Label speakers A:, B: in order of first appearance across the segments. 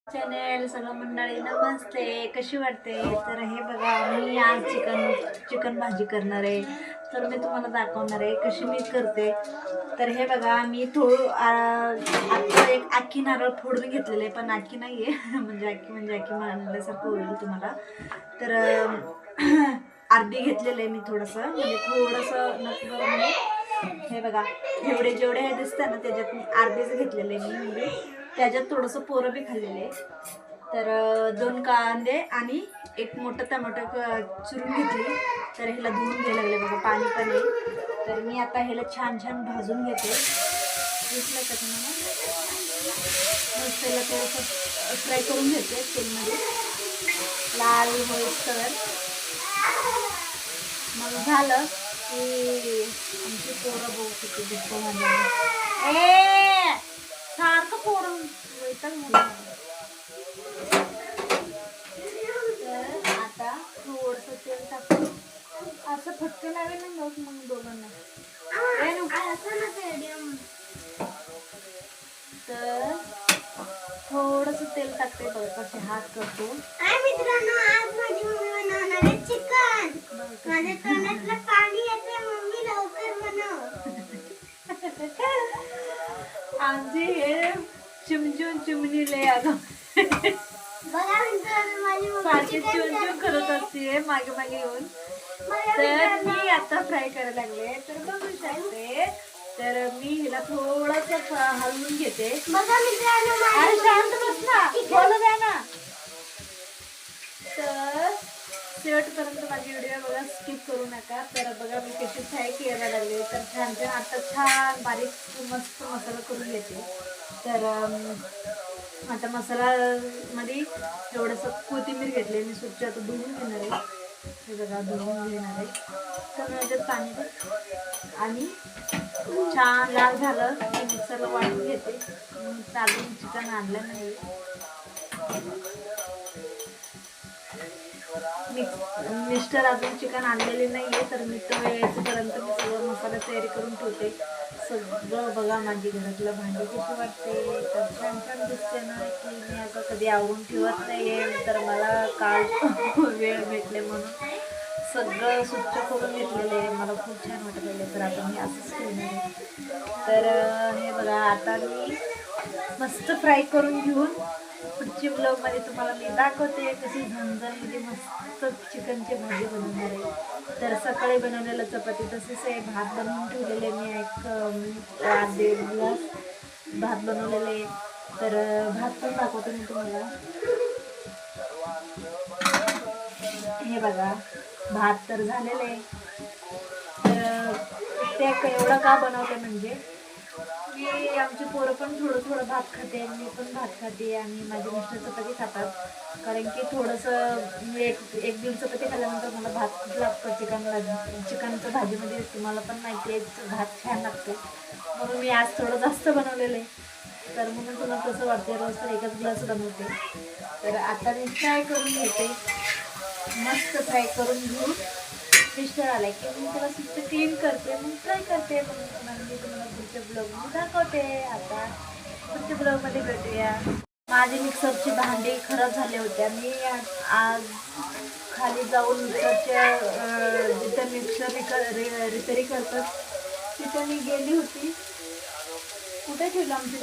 A: Channel सगळं मंडळी नमस्ते. कशी वाटते? तर हे बघा मी आज चिकन भाजी करणार आहे. तर मी तुम्हाला दाखवणार आहे कशी मी करते. तर हे बघा मी आता एक आखी नारळ फोडून घेतलेले पण आखी नाही आहे म्हणजे आखी म्हणल्यासारखं होईल तुम्हाला. तर अर्धी घेतलेलं आहे मी थोडंसं म्हणजे हे बघा जेवढे हे दिसतं ना त्याच्यात मी अर्धेच घेतलेले मी म्हणजे त्याच्यात थोडंसं पोरं बी खाल्लेले. तर 2 कांदे आणि एक मोठं टमाटो चिरून घेतली. तर ह्याला धुवून घ्यायला लागले बघा पाणी पण आहे. तर मी आता ह्याला छान छान भाजून घेते. दिसलं का तुम्हाला? मग त्याला थोडंसं फ्राय करून घेते तेलमध्ये लाल होईस्तोवर. मग झालं की आमची पोरं बघू किती दुःख झालं सारखं पोरं वैताग झालं. तर आता थोडंसं तेल टाकून असं फटकं लावेल ना मग दोघांना. तर थोडंसं तेल टाकते बघ कसे हात करतो.
B: मित्रांनो आज माझी मम्मी बनवणार आहे चिकन. माझ्या तोंडातलं पाणी येते. मम्मी लवकर बनव.
A: आमचे हे चिमणी लय अगं
B: बघा मित्रांनो माझी
A: सारखी
B: मम्मी
A: चिमचून करत असते मागे मागे येऊन. तर मी आता फ्राय करायला लागले. तर बघू शकते. तर मी हिला थोडस हलवून घेते.
B: बघा मित्रांनो
A: अरे शांत बस ना बोलू द्या ना. तर शेवटपर्यंत माझी व्हिडिओ बघा स्किप करू नका. तर बघा मी कशी फ्राय करायला लागले. तर छान छान आता छान बारीक मस्त मसाला करून घेते. तर आता मसाला मध्ये थोडंसं कोथिंबीर घेतली मी स्वच्छ आता धुवून घेणार आहे. हे बघा धुवून घेणार आहे. तर याच्यात पाणी आणि छान लाल झालं की मिक्सरला वाटून घेते. चालून चिकन आणलं नाही. मिस्टर अजून चिकन आणलेले नाही आहे. तर मी तो यायच्यापर्यंत मी सगळं मसाला तयारी करून ठेवते. सगळं बघा माझी घरातलं भांडी कशी वाटते. तर छान छान दिसते ना की मी असं कधी आवडून ठेवत नाही आहे. तर मला काल वेळ भेटले म्हणून सगळं स्वच्छ करून घेतलेलं आहे. मला खूप छान वाटत आहे. तर आता मी असंच ठेवणार आहे. तर हे बघा आता मी मस्त फ्राय करून घेऊन पुढच्या ब्लॉगमध्ये तुम्हाला मी दाखवते कशी झणझणीमध्ये मस्त चिकनची भाजी बनवणार आहे. तर सकाळी बनवलेलं चपाती तसेच आहे. भात बनवून ठेवलेले मी एक अर्धे ग्लास भात बनवलेले आहे. तर भात पण दाखवते मी तुम्हाला. हे बघा भात तर झालेलं आहे. तर ते एवढं का बनवते म्हणजे की आमची पोरं पण थोडं भात खाते. मी पण भात खाते आणि माझे मिस्टर चपाती खातात. कारण की थोडंसं एक दीड चपाती खाल्ल्यानंतर मला भात खूप लागतं. चिकनच्या भाजीमध्ये तुम्हाला पण माहिती आहे भात छान लागतो. म्हणून मी आज थोडं जास्त बनवलेलं आहे. तर म्हणून तुला कसं वाटते रोज तर एकच ग्लास बनवते. तर आता मी फ्राय करून घेते. मस्त फ्राय करून घेऊन मिस्टर आला की मी त्याला स्वच्छ क्लीन करते मग फ्राय करते. मग मी तुम्हाला पुढच्या ब्लॉगमध्ये दाखवते. आता पुढच्या ब्लॉगमध्ये भेटूया. माझी मिक्सरची भांडी खराब झाले होत्या. मी आज खाली जाऊन मिक्सरच्या जिथं मिक्सर रिपेरी करतात तिथं मी गेली होती. कुठे ठेवलं आमच्या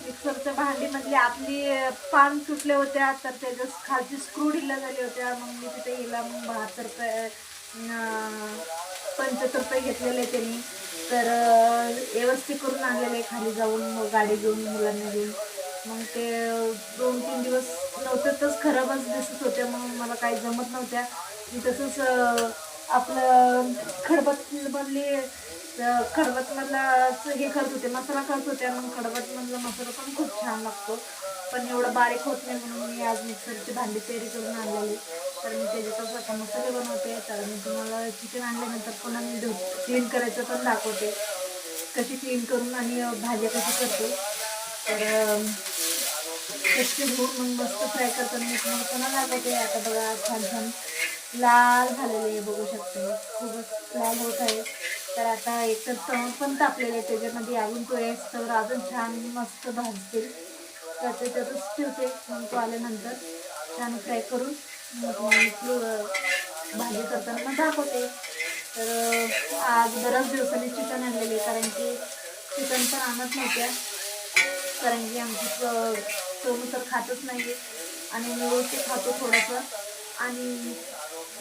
A: मिक्सरच्या भांडीमधली आपली पान सुटले होत्या. तर त्याच्या खालची स्क्रू ढिल्या झाली होत्या. मग मी तिथे गेला मग 72 रुपये 75 रुपये घेतलेले त्यांनी. तर व्यवस्थित करून आणलेले खाली जाऊन मग गाडी घेऊन मुलांना घेऊन. मग ते 2-3 दिवस नव्हते खराबच दिसत होत्या. मग मला काही जमत नव्हत्या. मी तसंच आपलं खडबतमधला हे करत होते मसाला करत होते. मग खडबतमधला मसाला पण खूप छान लागतो. पण एवढं बारीक होत नाही म्हणून मी आज मिक्सरची भांडी तयारी करून आणलेली. तर मी त्याच्यातच आता मसाले बनवते. तर मी तुम्हाला चिकन आणल्यानंतर पुन्हा मी क्लीन करायचं पण दाखवते कशी क्लीन करून आणि भाज्या कशी करते. तर कशी धुवून मग मस्त फ्राय करताना मी तुम्हाला पुन्हा दाखवते. आता बघा छान छान लाल झालेले बघू शकते. खूपच लाल होत आहे. तर आता एक तर तळ पण तापलेले त्याच्यामध्ये अजून तो तर अजून छान मस्त भाजतील. तर त्याच्यातच ठेवते. मग तो आल्यानंतर छान फ्राय करून मग भाजी करताना दाखवते. तर आज बऱ्याच दिवसांनी चिकन आणलेले, कारण की चिकन पण आणत नव्हत्या, कारण की आमची सोनू तर खातच नाही आणि मी रोजचे खातो थोडंसं, आणि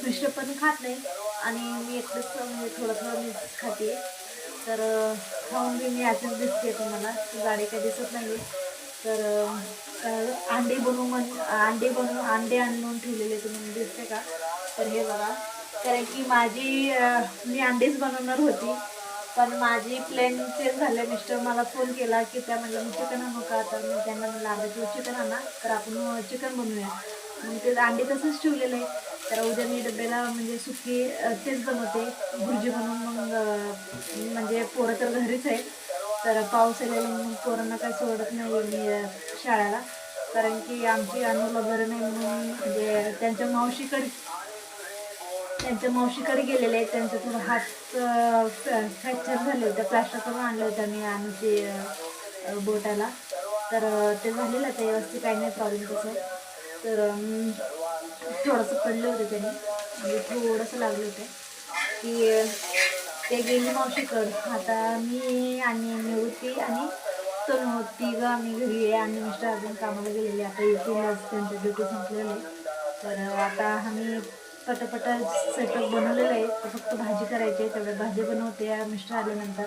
A: मिस्टर पण खात नाही, आणि मी एकटंच म्हणजे थोडं मी खाते. तर खाऊन बी मी अशीच दिसते तुम्हाला, गाडी काही दिसत नाही. तर अंडे आणून ठेवलेले तुम्ही दिसते का? तर हे बघा, कारण की मी अंडीच बनवणार होती, पण माझी प्लॅन चेंज झाले. मिस्टर मला फोन केला की त्या म्हणजे मी चिकन आणू का? तर मी त्यांना म्हणलं अर्धा किलो चिकन आणा, तर आपण चिकन बनवूया. मग ते अंडी तसंच ठेवलेलं आहे. तर उद्या मी डब्याला म्हणजे सुकी तेच बनवते, भुर्जी बनवून. मग म्हणजे पोरं तर घरीच आहे, तर पाऊस आलेला म्हणून पोरांना काही सोडत नाही मी शाळेला, कारण की आमची अनुला बरं नाही म्हणून म्हणजे त्यांच्या मावशीकडे गेलेले आहेत. त्यांचं थोडं हात फ्रॅक्चर झाले होते, प्लास्टर करून आणलं होतं मी अनुची बोटाला. तर ते झालेलं आहे व्यवस्थित, काही नाही प्रॉब्लेम तसं. तर थोडंसं पडले होते त्यांनी, म्हणजे थोडंसं लागले होते की ते गेली मावशीकडं. आता मी आणि निवृत्ती आणि तनु तिघं आम्ही घरी आहे, आणि मिस्टर अजून कामाला गेलेले, आता येतीलच, त्यांचं ड्युटी संपलेलं आहे. तर आता आम्ही पटापट सेटअप बनवलेलं आहे, तर फक्त भाजी करायची आहे. तेवढ्या भाजी बनवते मिस्टर आल्यानंतर,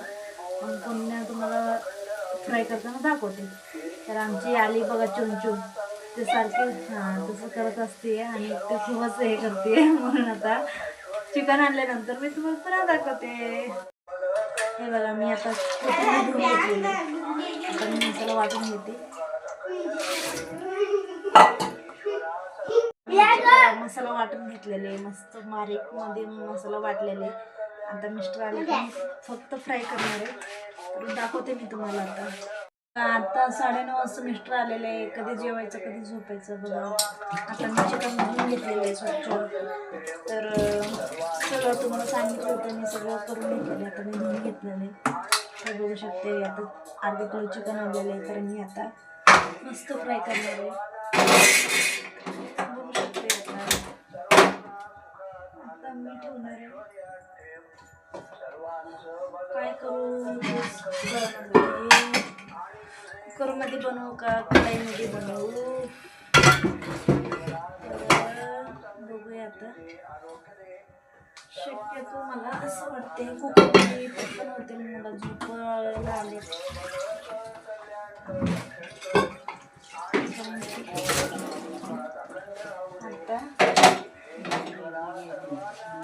A: मग पुन्हा तुम्हाला फ्राय करताना दाखवते. तर आमची आली बघा चुन ते सारखे तसं करत असते, आणि ते खूपच हे करते. म्हणून आता चिकन आणल्यानंतर मी तुम्हाला पुन्हा दाखवते. हे बघा, मी आता कोथिंबीर धुवून घेतलेली, आता मी मसाला वाटून घेते. मसाला वाटून घेतलेले, मस्त बारीक मध्ये मसाला वाटलेले. आता मिस्टर आले की फक्त फ्राय करणार आहे, तर दाखवते मी तुम्हाला. आता 9:30 वाजता मिस्टर आलेले आहे. कधी जेवायचं कधी झोपायचं बघा. आता मी चिकन धुवून घेतलेलं आहे स्वच्छ. तर सगळं तुम्हाला सांगितलं होतं, मी सगळं करून घेतलेलं आहे. आता मी धुवून घेतलेलं आहे, तर बघू शकते. आता अर्धा किलो चिकन आणलेलं आहे, तर मी आता मस्त फ्राय करणार आहे. बघू शकते. आता मी ठेवणार आहे. काय करू, कुकरमध्ये बनवू का कढईमध्ये बनवू? बघूया आता. शक्यतो मला असं वाटते कुकरमध्ये पटकन होते, मला झोपायला आले. आता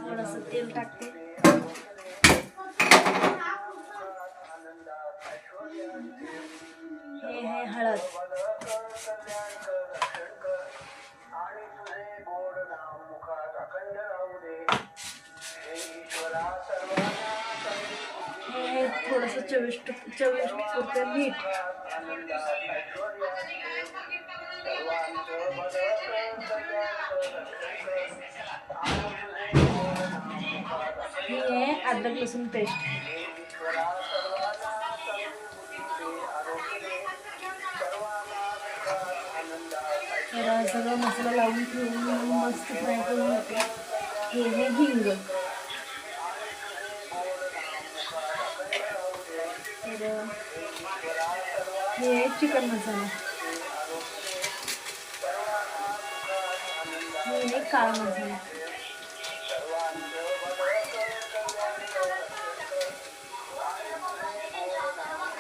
A: थोडंसं तेल टाकते. हे आहे हळद, हे थोडंसं चविष्ट पुरतं मीठ, हे आहे अद्रक लसूण पेस्ट. तर सगळं मसाला लावून ठेवून मस्त फ्राय करून घेते. हे हिंग, तर हे चिकन मसाला, हे काळा मसाला.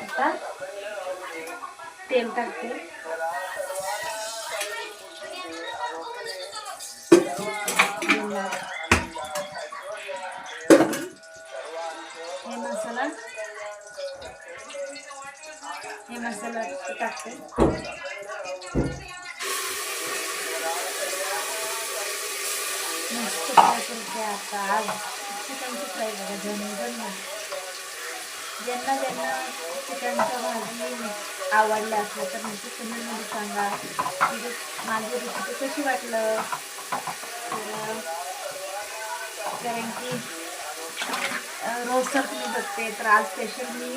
A: आता तेल टाकते. हे मसाला टाकते. मस्त फ्राय करते. आता आज चिकनची फ्राय बघा, ज्यांना चिकनच्या भाजी आवडल्या असल्या तर नक्की कमेंटमध्ये सांगा. म्हणजे माझी रेसिपी कशी वाटलं. कारण की रोज तर तुम्ही बघते, तर आज स्पेशल मी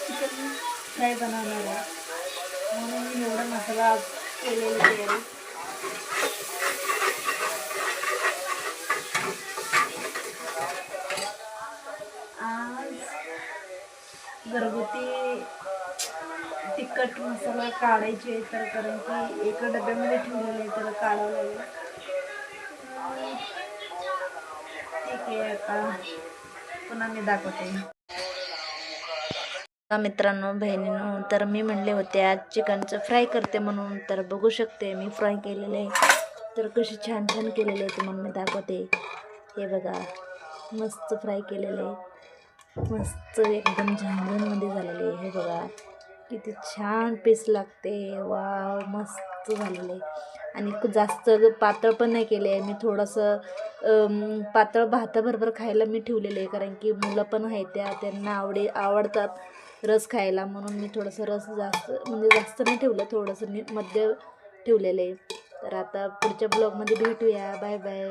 A: चिकन फ्राय बनवणार आहे, म्हणून मी एवढा मसाला केलेला तयारी. आज घरगुती तिखट मसाला काढायचे, तर कारण की एका डब्यामध्ये ठेवलेलं आहे, त्याला काढावं लागेल. ठीक आहे, आता पुन्हा मी दाखवते. मित्रांनो, बहिणींनो, तर मी म्हणले होते आज चिकनचं फ्राय करते म्हणून, तर बघू शकते मी फ्राय केलेले, तर कशी छान छान केलेले आहे तुम्हाला मी दाखवते. हे बघा, मस्त फ्राय केलेले, मस्त एकदम झांजणमध्ये झालेले. हे बघा किती छान पीस लागते, वाव मस्त झालेले. आणि जास्त पातळ पण नाही केले आहे मी, थोडंसं पातळ भाताबरोबर खायला मी ठेवलेले आहे, कारण की मुलं पण आहेत त्यांना आवडतात रस खायला, म्हणून मी थोडंसं रस जास्त नाही ठेवलं, थोडंसं मध्य ठेवलेलं आहे. तर आता पुढच्या ब्लॉगमध्ये भेटूया. Bye bye.